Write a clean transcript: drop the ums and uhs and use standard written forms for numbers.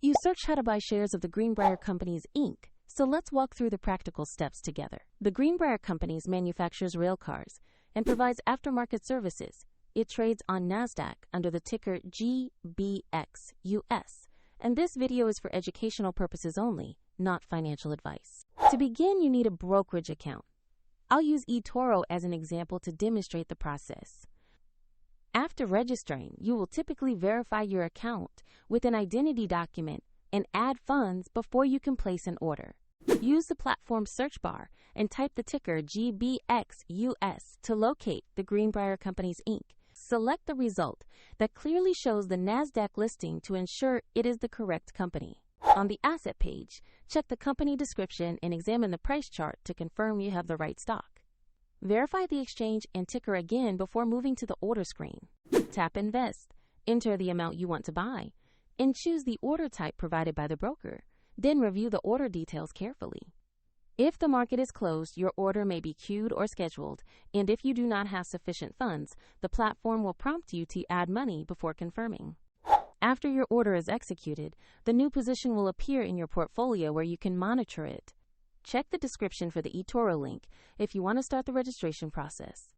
You search how to buy shares of the Greenbrier Companies Inc., so let's walk through the practical steps together. The Greenbrier Companies manufactures rail cars and provides aftermarket services. It trades on NASDAQ under the ticker GBXUS, and this video is for educational purposes only, not financial advice. To begin, you need a brokerage account. I'll use eToro as an example to demonstrate the process. After registering, you will typically verify your account with an identity document and add funds before you can place an order. Use the platform search bar and type the ticker GBXUS to locate the Greenbrier Companies Inc. Select the result that clearly shows the NASDAQ listing to ensure it is the correct company. On the asset page, check the company description and examine the price chart to confirm you have the right stock. Verify the exchange and ticker again before moving to the order screen. Tap Invest, enter the amount you want to buy, and choose the order type provided by the broker. Then review the order details carefully. If the market is closed, your order may be queued or scheduled, and if you do not have sufficient funds, the platform will prompt you to add money before confirming. After your order is executed, the new position will appear in your portfolio where you can monitor it. Check the description for the eToro link if you want to start the registration process.